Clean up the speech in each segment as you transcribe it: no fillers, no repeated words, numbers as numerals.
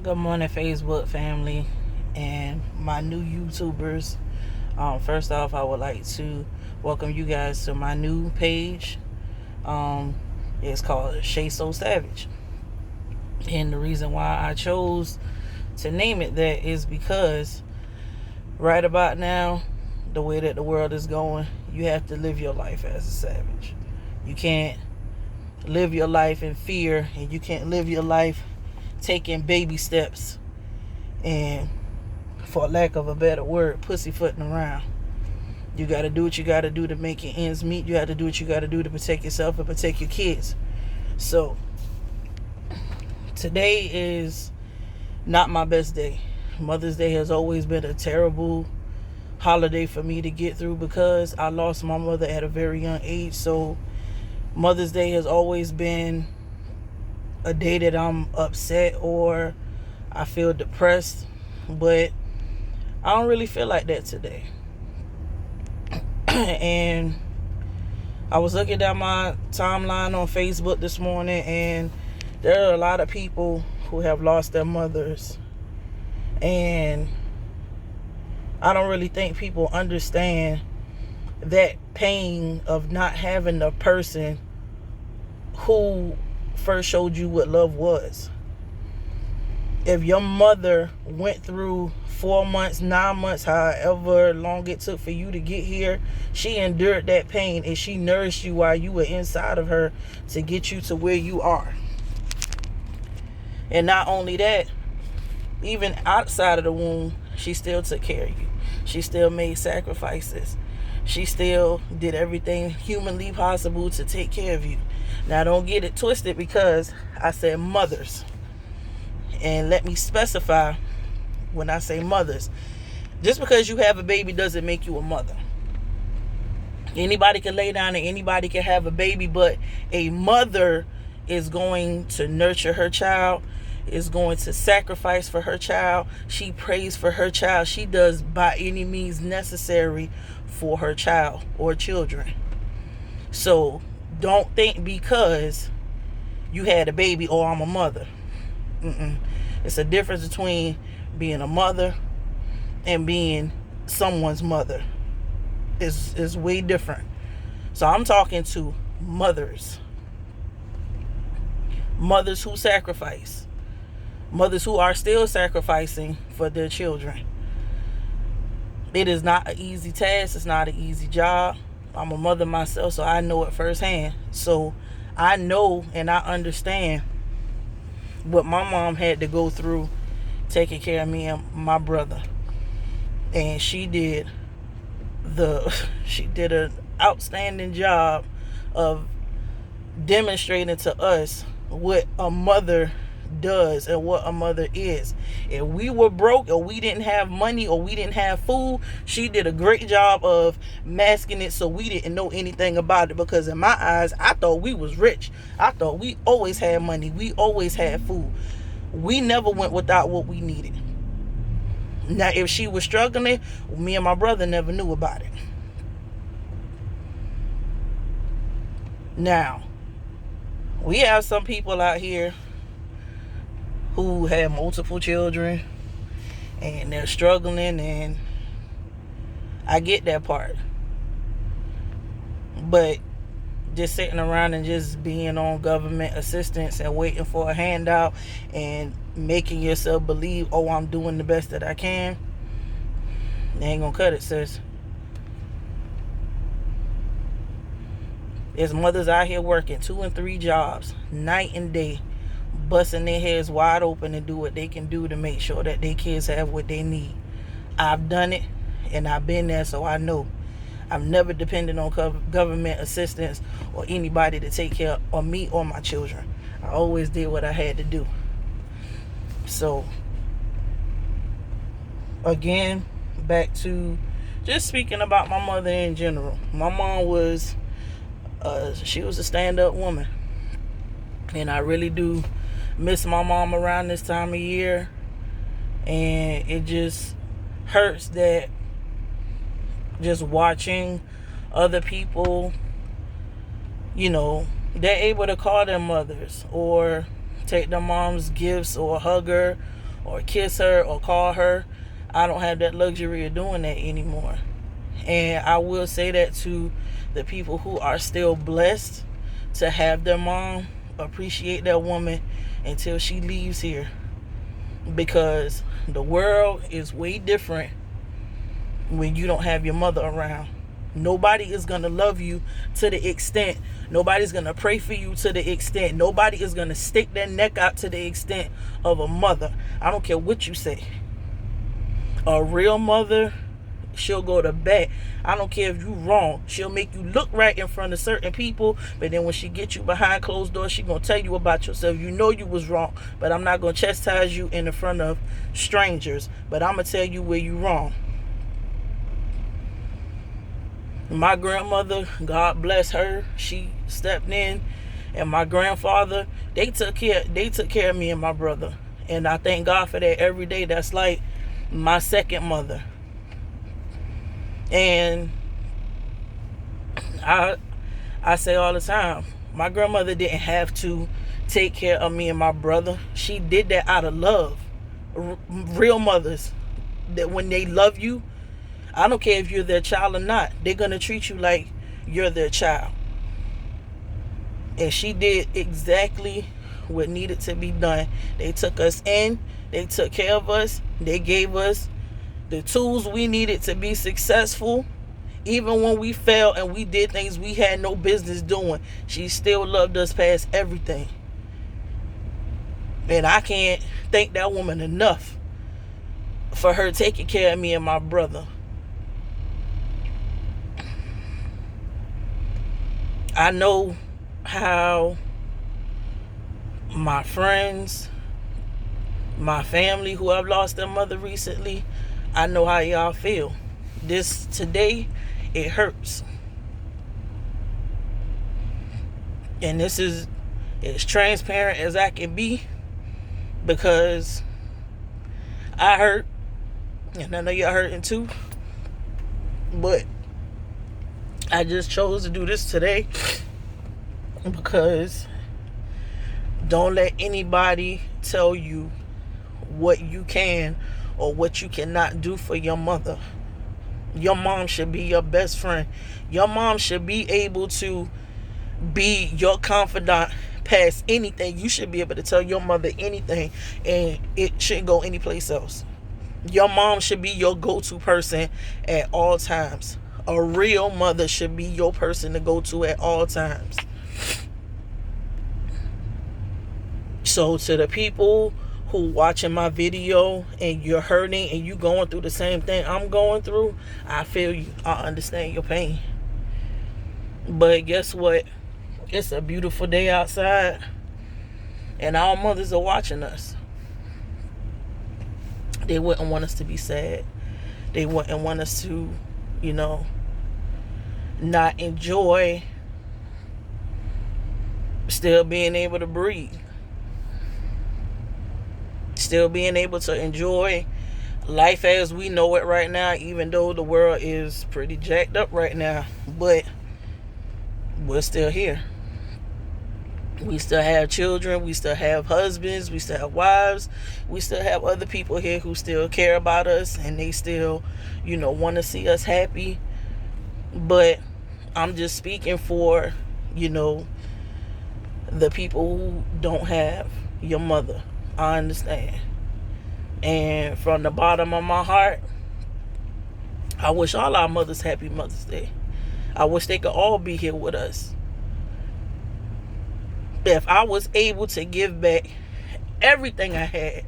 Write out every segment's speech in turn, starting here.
Good morning, Facebook family and my new YouTubers. First off, I would like to welcome you guys to my new page. It's called Shay So Savage. And the reason why I chose to name it that is because right about now, the way that the world is going, you have to live your life as a savage. You can't live your life in fear, and you can't live your life taking baby steps and, for lack of a better word, pussyfooting around. You got to do what you got to do to make your ends meet. You have to do what you got to do to protect yourself and protect your kids. So today is not my best day. Mother's Day has always been a terrible holiday for me to get through because I lost my mother at a very young age. So Mother's Day has always been a day that I'm upset or I feel depressed, but I don't really feel like that today. And I was looking at my timeline on Facebook this morning, and there are a lot of people who have lost their mothers, and I don't really think people understand that pain of not having the person who first showed you what love was. If your mother went through 4 months, 9 months, however long it took for you to get here, she endured that pain and she nourished you while you were inside of her to get you to where you are. And not only that, even outside of the womb, she still took care of you. She still made sacrifices. She still did everything humanly possible to take care of you. Now, don't get it twisted because I said mothers. And let me specify when I say mothers. Just because you have a baby doesn't make you a mother. Anybody can lay down and anybody can have a baby, but a mother is going to nurture her child, is going to sacrifice for her child. She prays for her child. She does by any means necessary for her child or children. So don't think because you had a baby, or I'm a mother. It's a difference between being a mother and being someone's mother. It's way different. So I'm talking to mothers. Mothers who sacrifice. Mothers who are still sacrificing for their children. It is not an easy task. It's not an easy job. I'm a mother myself, so I know it firsthand. So I know and I understand what my mom had to go through taking care of me and my brother. And she did an outstanding job of demonstrating to us what a mother does and what a mother is. If we were broke or we didn't have money or we didn't have food, she did a great job of masking it so we didn't know anything about it, because in my eyes, I thought we was rich. I thought we always had money. We always had food. We never went without what we needed. Now, if she was struggling, me and my brother never knew about it. Now, we have some people out here who have multiple children and they're struggling, and I get that part. But just sitting around and just being on government assistance and waiting for a handout and making yourself believe, oh, I'm doing the best that I can, they ain't gonna cut it, sis. There's mothers out here working 2 and 3 jobs, night and day, busting their heads wide open to do what they can do to make sure that their kids have what they need. I've done it and I've been there, so I know. I've never depended on government assistance or anybody to take care of me or my children. I always did what I had to do. So, again, back to just speaking about my mother in general. My mom was, she was a stand-up woman. And I really do miss my mom around this time of year. And it just hurts that just watching other people, they're able to call their mothers or take their mom's gifts or hug her or kiss her or call her. I don't have that luxury of doing that anymore. And I will say that to the people who are still blessed to have their mom, appreciate that woman until she leaves here. Because the world is way different when you don't have your mother around. Nobody is going to love you to the extent. Nobody's going to pray for you to the extent. Nobody is going to stick their neck out to the extent of a mother. I don't care what you say. A real mother, she'll go to bat. I don't care if you wrong. She'll make you look right in front of certain people, but then when she gets you behind closed doors, she gonna tell you about yourself. You know you was wrong, but I'm not gonna chastise you in the front of strangers, but I'm gonna tell you where you wrong. My grandmother, God bless her, she stepped in, and my grandfather, they took care of me and my brother, and I thank God for that every day. That's like my second mother. And I say all the time, my grandmother didn't have to take care of me and my brother. She did that out of love. Real mothers, that when they love you, I don't care if you're their child or not, they're going to treat you like you're their child. And she did exactly what needed to be done. They took us in, they took care of us, they gave us the tools we needed to be successful. Even when we failed and we did things we had no business doing, she still loved us past everything. And I can't thank that woman enough for her taking care of me and my brother. I know how my friends, my family who have lost their mother recently, I know how y'all feel. This today, it hurts. And this is as transparent as I can be, because I hurt, and I know y'all hurting too. But I just chose to do this today because don't let anybody tell you what you can or what you cannot do for your mother. Your mom should be your best friend. Your mom should be able to be your confidant past anything. You should be able to tell your mother anything, and it shouldn't go anyplace else. Your mom should be your go-to person at all times. A real mother should be your person to go to at all times. So to the people who watching my video and you're hurting and you going through the same thing I'm going through, I feel you. I understand your pain. But guess what? It's a beautiful day outside, and our mothers are watching us. They wouldn't want us to be sad. They wouldn't want us to, not enjoy still being able to breathe. Still being able to enjoy life as we know it right now, even though the world is pretty jacked up right now. But we're still here. We still have children. We still have husbands. We still have wives. We still have other people here who still care about us, and they still, want to see us happy. But I'm just speaking for, the people who don't have your mother. I understand. And from the bottom of my heart, I wish all our mothers happy Mother's Day. I wish they could all be here with us. If I was able to give back everything I had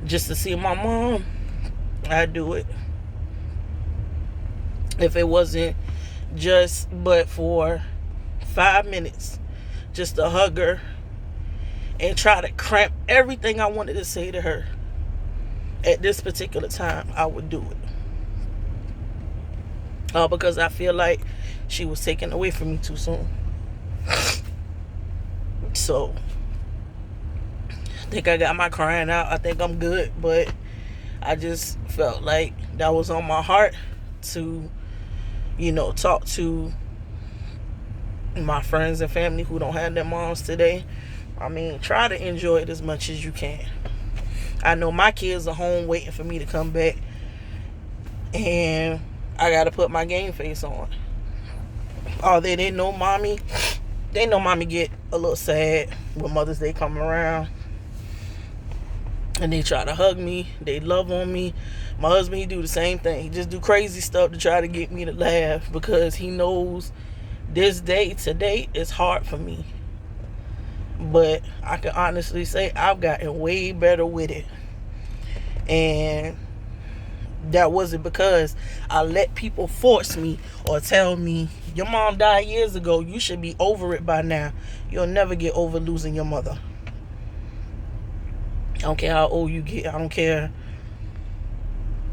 just to see my mom, I'd do it. If it wasn't just but for 5 minutes, just to hug her and try to cramp everything I wanted to say to her at this particular time, I would do it. Because I feel like she was taken away from me too soon. So I think I got my crying out. I think I'm good, but I just felt like that was on my heart to, talk to my friends and family who don't have their moms today. Try to enjoy it as much as you can. I know my kids are home waiting for me to come back, and I gotta put my game face on. Oh, they know mommy. They know mommy get a little sad when Mother's Day come around, and they try to hug me. They love on me. My husband, he do the same thing. He just do crazy stuff to try to get me to laugh, because he knows this day today is hard for me. But I can honestly say I've gotten way better with it. And that wasn't because I let people force me or tell me, your mom died years ago, you should be over it by now. You'll never get over losing your mother. I don't care how old you get. I don't care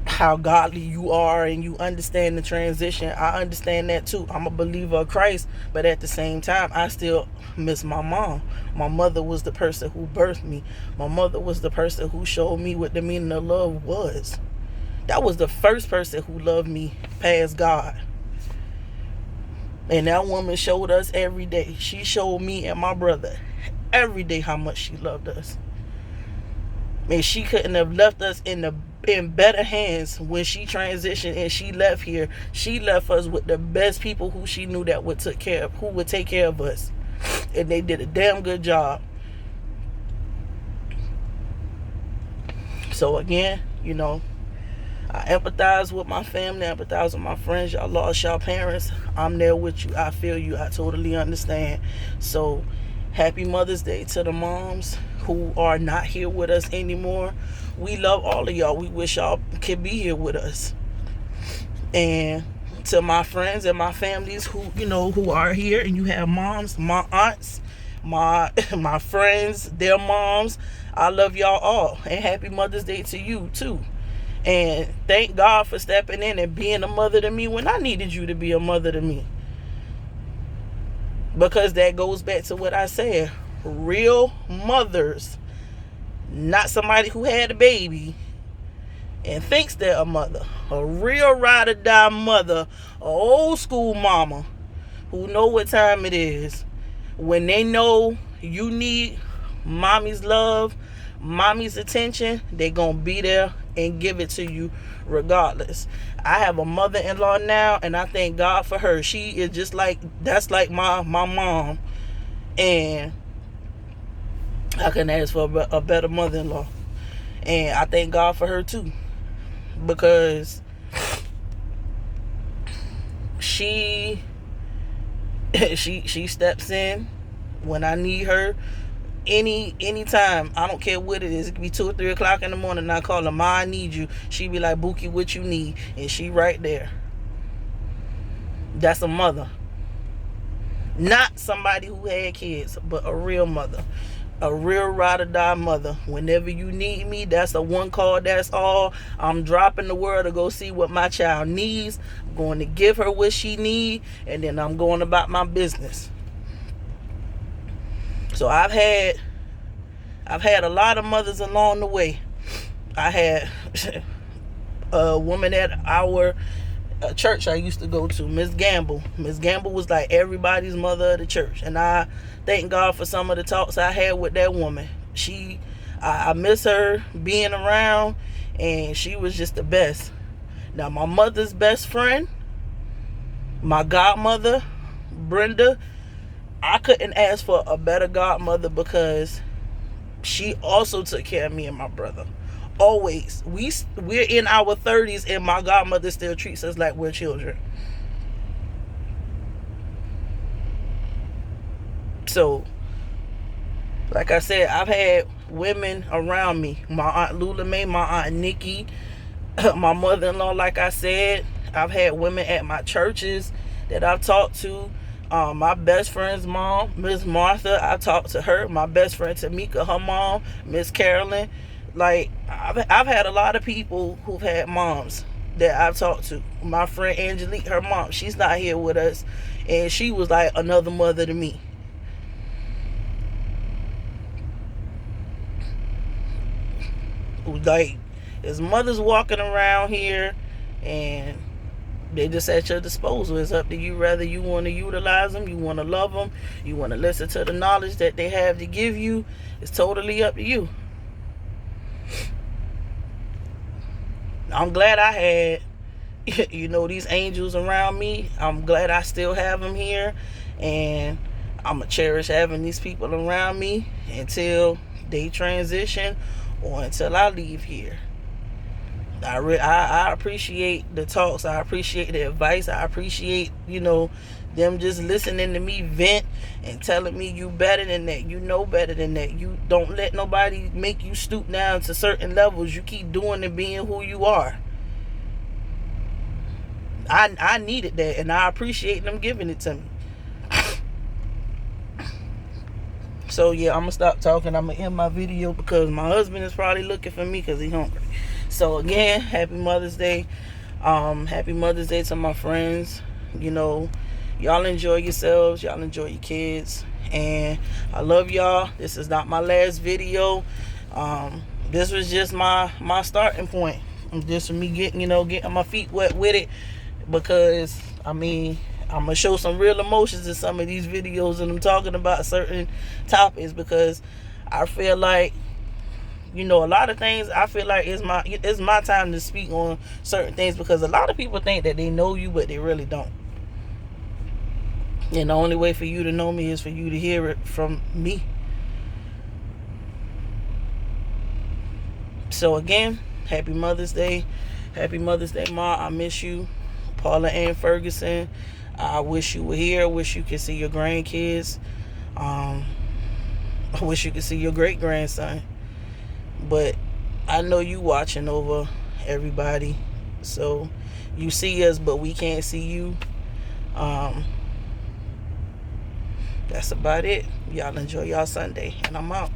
how godly you are and you understand the transition. I understand that too. I'm a believer of Christ, but at the same time, I still miss my mom. My mother was the person who birthed me. My mother was the person who showed me what the meaning of love was. That was the first person who loved me past God. And that woman showed us every day. She showed me and my brother every day how much she loved us. And she couldn't have left us in better hands when she transitioned and she left here. She left us with the best people who she knew that would take care of us. And they did a damn good job. So again, I empathize with my family, I empathize with my friends. Y'all lost y'all parents. I'm there with you. I feel you. I totally understand. So happy Mother's Day to the moms who are not here with us anymore. We love all of y'all. We wish y'all could be here with us. And to my friends and my families who are here, and you have moms, my aunts, my friends, their moms, I love y'all all. And happy Mother's Day to you too. And thank God for stepping in and being a mother to me when I needed you to be a mother to me. Because that goes back to what I said. Real mothers, not somebody who had a baby and thinks they're a mother. A real ride or die mother, an old school mama who know what time it is. When they know you need mommy's love, mommy's attention, they gonna be there and give it to you regardless. I have a mother-in-law now, and I thank God for her. She is just that's like my mom, and I couldn't ask for a better mother-in-law. And I thank God for her too, because she steps in when I need her. Anytime, I don't care what it is. It could be 2 or 3 o'clock in the morning, and I call her, Ma, I need you. She be like, Bookie, what you need? And she right there. That's a mother. Not somebody who had kids, but a real mother. A real ride or die mother. Whenever you need me, that's a one call, that's all. I'm dropping the world to go see what my child needs. I'm going to give her what she needs, and then I'm going about my business. So I've had a lot of mothers along the way. I had a woman at our church I used to go to, Miss Gamble. Miss Gamble was like everybody's mother of the church. And I thank God for some of the talks I had with that woman. I miss her being around, and she was just the best. Now my mother's best friend, my godmother, Brenda, I couldn't ask for a better godmother, because she also took care of me and my brother. Always. We're in our 30s, and my godmother still treats us like we're children. So, like I said, I've had women around me. My Aunt Lula Mae, my Aunt Nikki, my mother-in-law, like I said. I've had women at my churches that I've talked to. My best friend's mom, Miss Martha, I talked to her. My best friend Tamika, her mom, Miss Carolyn. Like, I've had a lot of people who've had moms that I've talked to. My friend Angelique, her mom, she's not here with us, and she was like another mother to me. Like, there's mothers walking around here, and they just at your disposal. It's up to you whether you want to utilize them, you want to love them, you want to listen to the knowledge that they have to give you. It's totally up to you. I'm glad I had, these angels around me. I'm glad I still have them here, and I'm going to cherish having these people around me until they transition or until I leave here. I appreciate the talks. I appreciate the advice. I appreciate, them just listening to me vent and telling me you better than that. You know better than that. You don't let nobody make you stoop down to certain levels. You keep doing and being who you are. I needed that, and I appreciate them giving it to me. So yeah, I'm gonna stop talking. I'm gonna end my video because my husband is probably looking for me because he's hungry. So again, happy Mother's Day. Happy Mother's Day to my friends. Y'all enjoy yourselves. Y'all enjoy your kids. And I love y'all. This is not my last video. This was just my starting point. Just for me getting my feet wet with it. Because, I'm going to show some real emotions in some of these videos. And I'm talking about certain topics. Because I feel like, a lot of things, I feel like it's my time to speak on certain things, because a lot of people think that they know you, but they really don't. And the only way for you to know me is for you to hear it from me. So again, happy Mother's Day. Happy Mother's Day, Ma. I miss you. Paula Ann Ferguson. I wish you were here. I wish you could see your grandkids. I wish you could see your great-grandson. But I know you watching over everybody. So you see us, but we can't see you. That's about it. Y'all enjoy y'all Sunday. And I'm out.